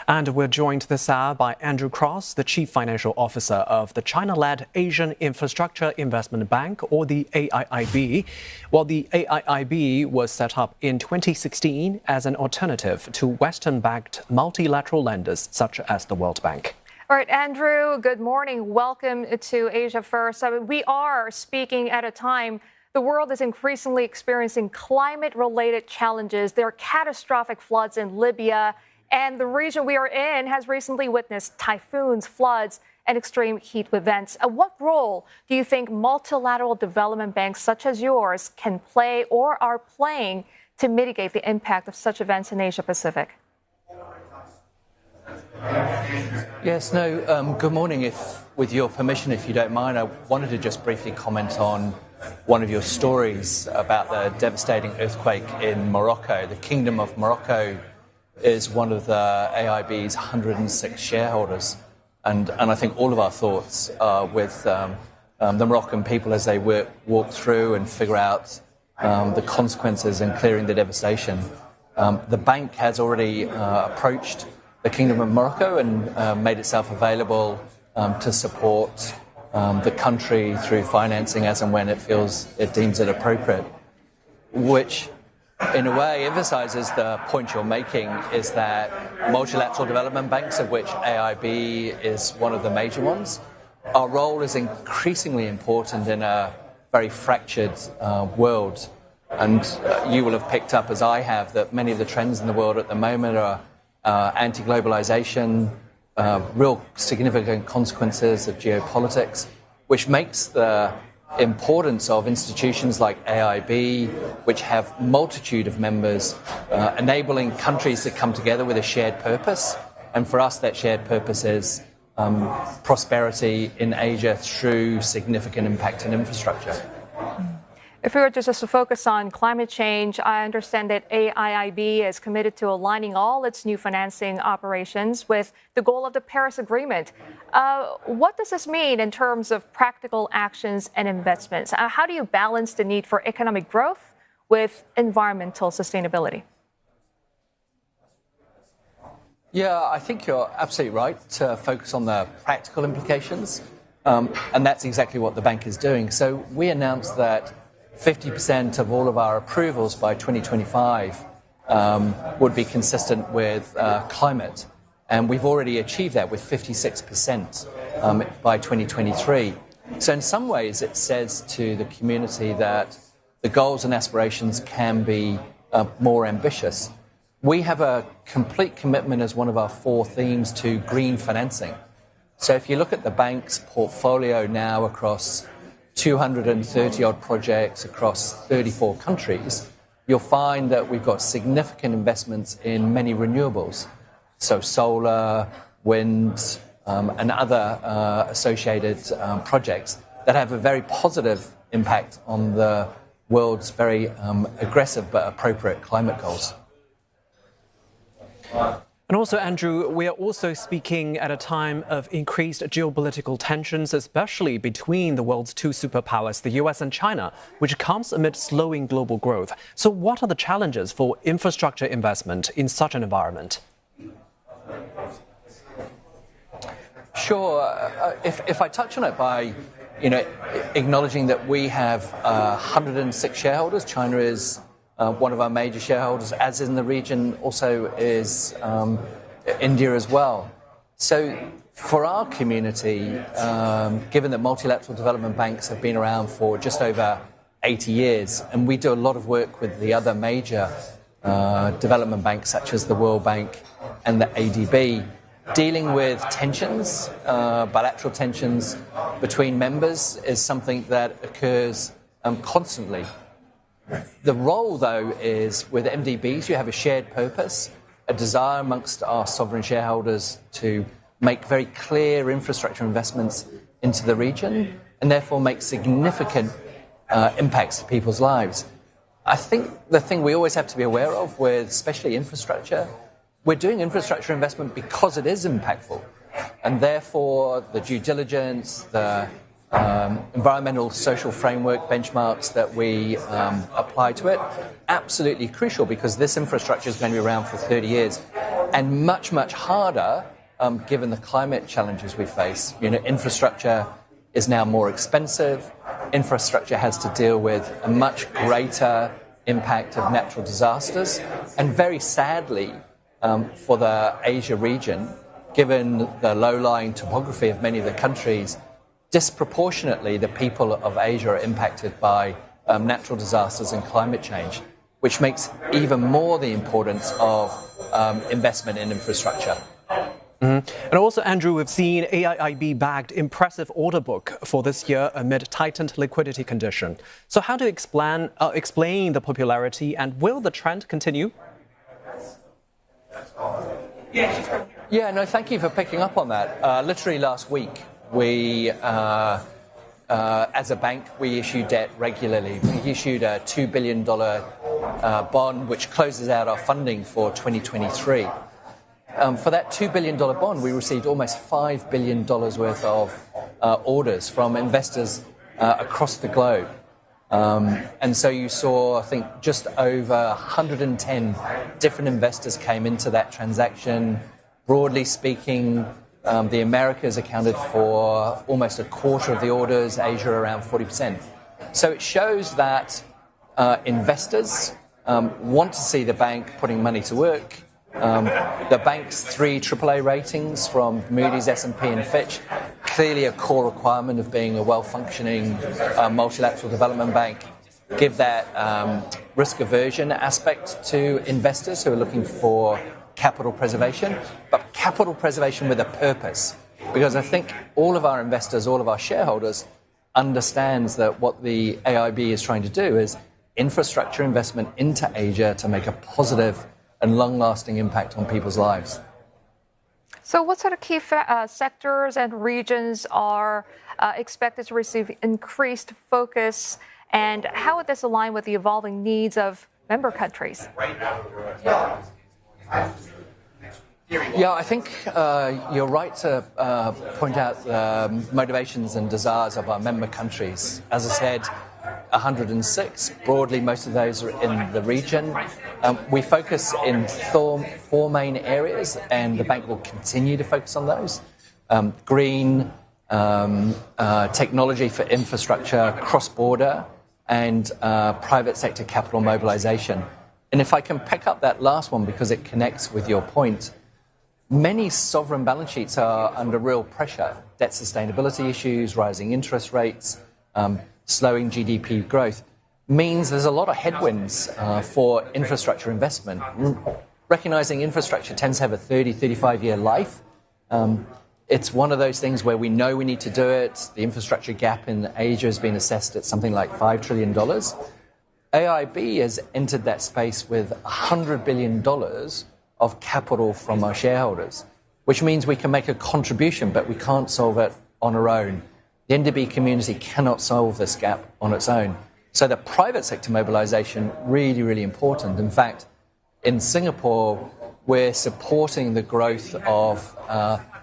And we're joined this hour by Andrew Cross, the Chief Financial Officer of the China-led Asian Infrastructure Investment Bank, or the AIIB. Well, the AIIB was set up in 2016 as an alternative to Western-backed multilateral lenders such as the World Bank. All right, Andrew, good morning. Welcome to Asia First. We are speaking at a time the world is increasingly experiencing climate-related challenges. There are catastrophic floods in Libya, and the region we are in has recently witnessed typhoons, floods, and extreme heat events. What role do you think multilateral development banks such as yours can play or are playing to mitigate the impact of such events in Asia Pacific? Yes, good morning. With your permission, if you don't mind, I wanted to just briefly comment on one of your stories about the devastating earthquake in Morocco. The Kingdom of Morocco is one of the AIB's 106 shareholders. And I think all of our thoughts are with the Moroccan people as they walk through and figure out the consequences and clearing the devastation. The bank has already approached the Kingdom of Morocco and made itself available to support the country through financing as and when it deems it appropriate, which in a way emphasizes the point you're making, is that multilateral development banks, of which AIB is one of the major ones, our role is increasingly important in a very fractured world. And you will have picked up, as I have, that many of the trends in the world at the moment are anti-globalization, real significant consequences of geopolitics, which makes the importance of institutions like AIB, which have multitude of members, enabling countries to come together with a shared purpose. And for us, that shared purpose is prosperity in Asia through significant impact in infrastructure. If we were just to focus on climate change, I understand that AIIB is committed to aligning all its new financing operations with the goal of the Paris Agreement. What does this mean in terms of practical actions and investments? How do you balance the need for economic growth with environmental sustainability? Yeah, I think you're absolutely right to focus on the practical implications. And that's exactly what the bank is doing. So we announced that 50% of all of our approvals by 2025 would be consistent with climate. And we've already achieved that with 56% by 2023. So in some ways, it says to the community that the goals and aspirations can be more ambitious. We have a complete commitment as one of our 4 themes to green financing. So if you look at the bank's portfolio now across 230-odd projects across 34 countries, you'll find that we've got significant investments in many renewables, so solar, wind, and other associated projects that have a very positive impact on the world's very aggressive but appropriate climate goals. And also, Andrew, we are also speaking at a time of increased geopolitical tensions, especially between the world's 2 superpowers, the US and China, which comes amid slowing global growth. So what are the challenges for infrastructure investment in such an environment? Sure. If I touch on it by acknowledging that we have 106 shareholders, China is one of our major shareholders, as in the region also is India as well. So for our community, given that multilateral development banks have been around for just over 80 years, and we do a lot of work with the other major development banks such as the World Bank and the AIIB, dealing with tensions, bilateral tensions between members is something that occurs constantly. The role, though, is with MDBs, you have a shared purpose, a desire amongst our sovereign shareholders to make very clear infrastructure investments into the region and therefore make significant impacts to people's lives. I think the thing we always have to be aware of with especially infrastructure, we're doing infrastructure investment because it is impactful. And therefore, the due diligence, the environmental social framework benchmarks that we apply to it, absolutely crucial because this infrastructure is going to be around for 30 years. and much, much harder given the climate challenges we face. Infrastructure is now more expensive. Infrastructure has to deal with a much greater impact of natural disasters. And very sadly, for the Asia region, given the low-lying topography of many of the countries, disproportionately the people of Asia are impacted by natural disasters and climate change, which makes even more the importance of investment in infrastructure. And also, Andrew, we've seen AIIB bagged impressive order book for this year amid tightened liquidity condition. So how do you explain the popularity, and will the trend continue? Yeah, no, thank you for picking up on that. Literally last week, we, as a bank, we issue debt regularly. We issued a $2 billion bond, which closes out our funding for 2023. For that $2 billion bond, we received almost $5 billion worth of orders from investors across the globe. And so you saw, I think, just over 110 different investors came into that transaction. Broadly speaking, the Americas accounted for almost a quarter of the orders, Asia around 40%. So it shows that investors want to see the bank putting money to work. The bank's 3 AAA ratings from Moody's, S&P and Fitch, clearly a core requirement of being a well-functioning multilateral development bank, give that risk aversion aspect to investors who are looking for capital preservation, but capital preservation with a purpose. Because I think all of our investors, all of our shareholders understands that what the AIB is trying to do is infrastructure investment into Asia to make a positive and long-lasting impact on people's lives. So what sort of key sectors and regions are expected to receive increased focus, and how would this align with the evolving needs of member countries? Yeah, I think you're right to point out the motivations and desires of our member countries. As I said, 106. Broadly, most of those are in the region. We focus in 4 main areas, and the bank will continue to focus on those. Green, technology for infrastructure, cross-border, and private sector capital mobilization. And if I can pick up that last one because it connects with your point, many sovereign balance sheets are under real pressure. Debt sustainability issues, rising interest rates, slowing GDP growth means there's a lot of headwinds for infrastructure investment. Recognizing infrastructure tends to have a 30, 35-year life. It's one of those things where we know we need to do it. The infrastructure gap in Asia has been assessed at something like $5 trillion. AIB has entered that space with $100 billion of capital from our shareholders, which means we can make a contribution, but we can't solve it on our own. The NDB community cannot solve this gap on its own. So the private sector mobilization, really, really important. In fact, in Singapore, we're supporting the growth of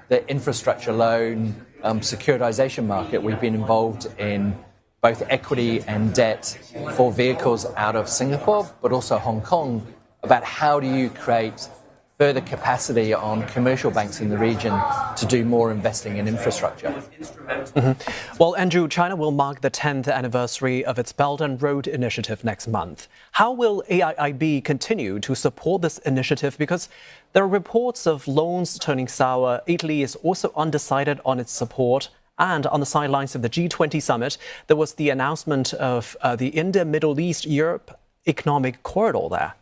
the infrastructure loan securitization market. We've been involved in both equity and debt for vehicles out of Singapore, but also Hong Kong, about how do you create further capacity on commercial banks in the region to do more investing in infrastructure. Well, Andrew, China will mark the 10th anniversary of its Belden Road initiative next month. How will AIIB continue to support this initiative? Because there are reports of loans turning sour. Italy is also undecided on its support. And on the sidelines of the G20 summit, there was the announcement of the India, Middle East, Europe economic corridor there.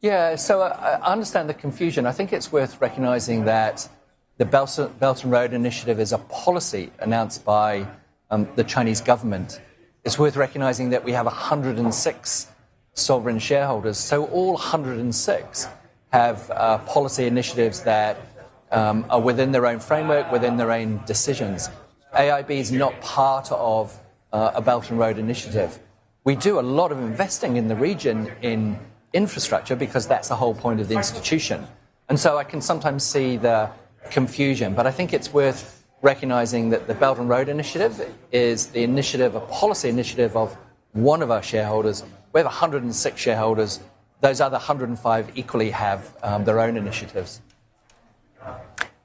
Yeah, so I understand the confusion. I think it's worth recognizing that the Belt and Road Initiative is a policy announced by the Chinese government. It's worth recognizing that we have 106 sovereign shareholders. So all 106 have policy initiatives that are within their own framework, within their own decisions. AIB is not part of a Belt and Road Initiative. We do a lot of investing in the region in infrastructure because that's the whole point of the institution. And so I can sometimes see the confusion, but I think it's worth recognizing that the Belt and Road Initiative is the initiative, a policy initiative of one of our shareholders. We have 106 shareholders. those other 105 equally have their own initiatives.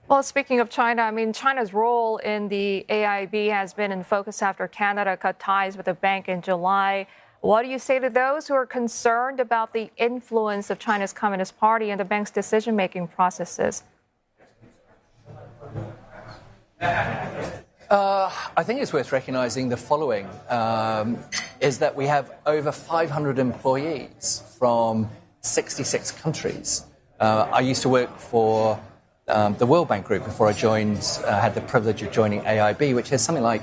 Well, speaking of China, I mean, China's role in the AIIB has been in focus after Canada cut ties with the bank in July. What do you say to those who are concerned about the influence of China's Communist Party in the bank's decision-making processes? I think it's worth recognizing the following, is that we have over 500 employees from 66 countries. I used to work for the World Bank Group before I had the privilege of joining AIB, which has something like,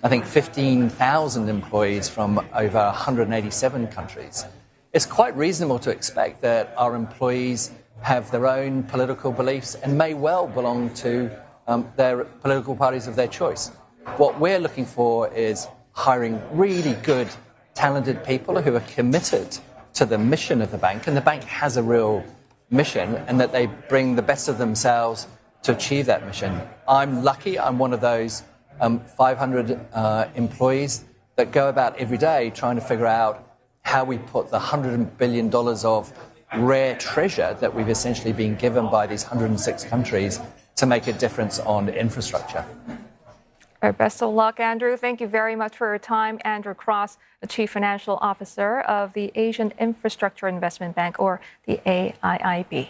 I think, 15,000 employees from over 187 countries. It's quite reasonable to expect that our employees have their own political beliefs and may well belong to their political parties of their choice. What we're looking for is hiring really good, talented people who are committed to the mission of the bank, and the bank has a real mission, and that they bring the best of themselves to achieve that mission. I'm lucky, I'm one of those 500 employees that go about every day trying to figure out how we put the $100 billion of rare treasure that we've essentially been given by these 106 countries to make a difference on infrastructure. All right, best of luck, Andrew. Thank you very much for your time. Andrew Cross, the Chief Financial Officer of the Asian Infrastructure Investment Bank, or the AIIB.